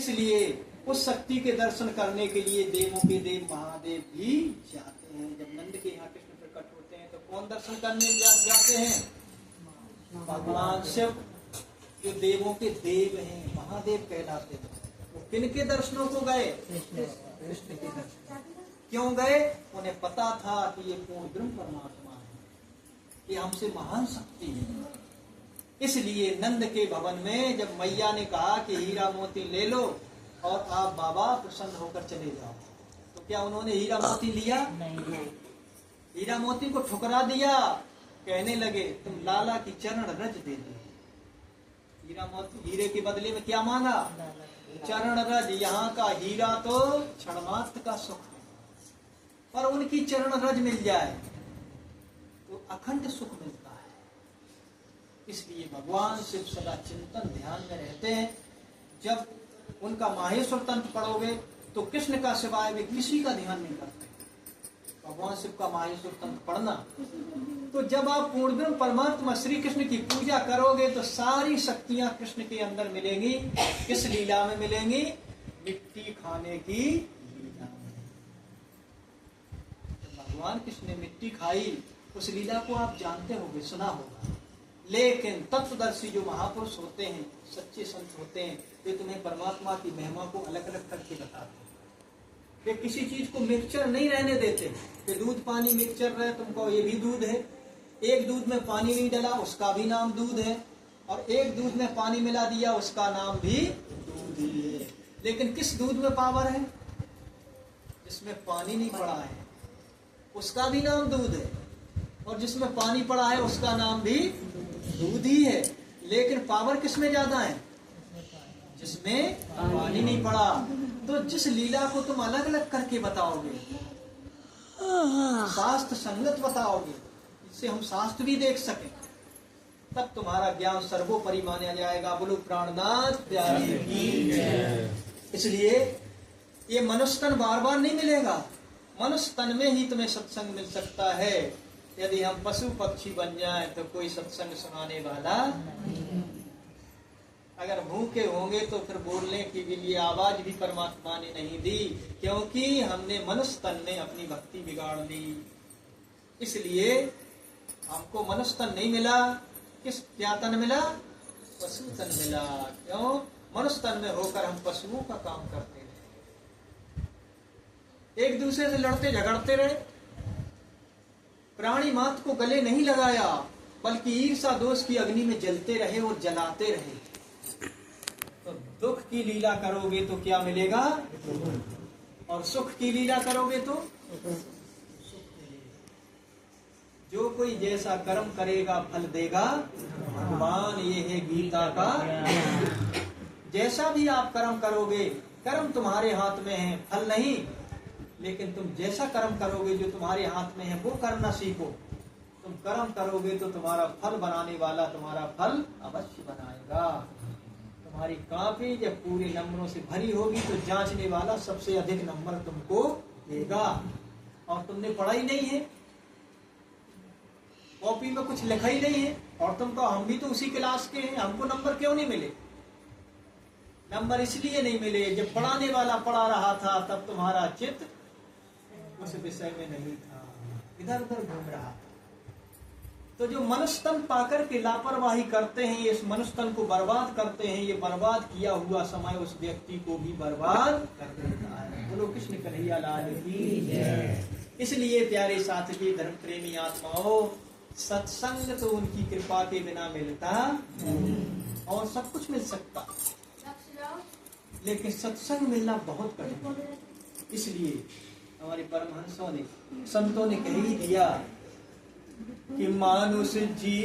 इसलिए उस शक्ति के दर्शन करने के लिए देवों के देव महादेव भी जाते हैं। जब नंद के यहाँ कृष्ण प्रकट होते हैं तो कौन दर्शन करने जाते हैं? भगवान शिव, जो देवों के देव हैं, महादेव कहलाते हैं। वो किनके दर्शनों को गए? कृष्ण के दर्शन। क्यों गए? उन्हें पता था कि ये पूर्ण ब्रह्म परमात्मा है, कि हमसे महान शक्ति है। इसलिए नंद के भवन में जब मैया ने कहा कि हीरा मोती ले लो और आप बाबा प्रसन्न होकर चले जाओ, तो क्या उन्होंने हीरा मोती लिया? नहीं। हीरा मोती को ठुकरा दिया। कहने लगे तुम लाला की चरण रज दे दो। हीरा मोती, हीरे के बदले में क्या मांगा? चरण रज। यहाँ का हीरा तो क्षणमात्र का सुख है, पर उनकी चरण रज मिल जाए तो अखंड सुख मिलता है। इसलिए भगवान शिव सदा चिंतन ध्यान में रहते हैं। जब उनका माहेश्वर तंत्र पढ़ोगे तो कृष्ण का सिवाय वे किसी का ध्यान नहीं करते। भगवान शिव का माहेश्वर तंत्र पढ़ना, तो जब आप पूर्ण ब्रह्म परमात्मा श्री कृष्ण की पूजा करोगे तो सारी शक्तियां कृष्ण के अंदर मिलेंगी। किस लीला में मिलेंगी? मिट्टी खाने की लीला में। भगवान कृष्ण ने मिट्टी खाई, उस लीला को आप जानते होंगे, सुना होगा। लेकिन तत्वदर्शी जो महापुरुष होते हैं, सच्चे संत होते हैं, वे तुम्हें परमात्मा की महिमा को अलग अलग करके बताते हैं। वे किसी चीज को मिक्सचर नहीं रहने देते कि दूध पानी मिक्सचर रहे, तुमको ये भी दूध है। एक दूध में पानी नहीं डाला, उसका भी नाम दूध है, और एक दूध में पानी मिला दिया, उसका नाम भी दूध ही है। लेकिन किस दूध में पावर है? जिसमें पानी नहीं पड़ा है, उसका भी नाम दूध है, और जिसमें पानी पड़ा है उसका नाम भी दूध ही है। लेकिन पावर किसमें ज्यादा है? जिसमें पानी नहीं पड़ा। तो जिस लीला को तुम अलग अलग करके बताओगे, शास्त्र संगत बताओगे, इससे हम शास्त्र भी देख सके, तब तुम्हारा ज्ञान सर्वोपरि माना जाएगा। बोलो प्राणनाथ प्यारे की जय। इसलिए ये मनुष्य तन बार बार नहीं मिलेगा। मनुष्य तन में ही तुम्हें सत्संग मिल सकता है। यदि हम पशु पक्षी बन जाएं तो कोई सत्संग सुनाने वाला नहीं। अगर भूखे होंगे तो फिर बोलने की भी लिए आवाज भी परमात्मा ने नहीं दी, क्योंकि हमने मनुष्य तन में अपनी भक्ति बिगाड़ ली। इसलिए हमको मनुष्य तन नहीं मिला। क्या तन मिला? पशु तन मिला। क्यों? मनुष्य तन में होकर हम पशुओं का काम करते रहे, एक दूसरे से लड़ते झगड़ते रहे, प्राणी मात्र को गले नहीं लगाया, बल्कि ईर्षा दोष की अग्नि में जलते रहे और जलाते रहे। तो दुख की लीला करोगे तो क्या मिलेगा? और सुख की लीला करोगे तो सुख मिलेगा। जो कोई जैसा कर्म करेगा फल देगा भगवान, ये है गीता का। जैसा भी आप कर्म करोगे, कर्म तुम्हारे हाथ में है, फल नहीं। लेकिन तुम जैसा कर्म करोगे जो तुम्हारे हाथ में है वो करना सीखो। तुम कर्म करोगे तो तुम्हारा फल बनाने वाला तुम्हारा फल अवश्य बनाएगा। तुम्हारी कॉपी जब पूरे नंबरों से भरी होगी तो जांचने वाला सबसे अधिक नंबर तुमको देगा। और तुमने पढ़ा ही नहीं है, कॉपी में कुछ लिखा ही नहीं है, और तुम तो हम भी तो उसी क्लास के हैं, हमको नंबर क्यों नहीं मिले? नंबर इसलिए नहीं मिले, जब पढ़ाने वाला पढ़ा रहा था तब तुम्हारा चित्त उस विषय में नहीं था, इधर उधर घूम रहा था। तो जो मनुष्य तन पाकर के लापरवाही करते हैं, इस मनुष्य तन को बर्बाद करते हैं, ये बर्बाद किया हुआ समय उस व्यक्ति को भी बर्बाद कर देता है। बोलो कृष्ण कन्हैया लाल की जय। इसलिए प्यारे साथी, धर्म प्रेमी आत्माओं, सत्संग तो उनकी कृपा के बिना मिलता नहीं, और सब कुछ मिल सकता, लेकिन सत्संग मिलना बहुत कठिन है। इसलिए हमारे परमहंसों ने, संतों ने कह ही दिया कि मानुष जी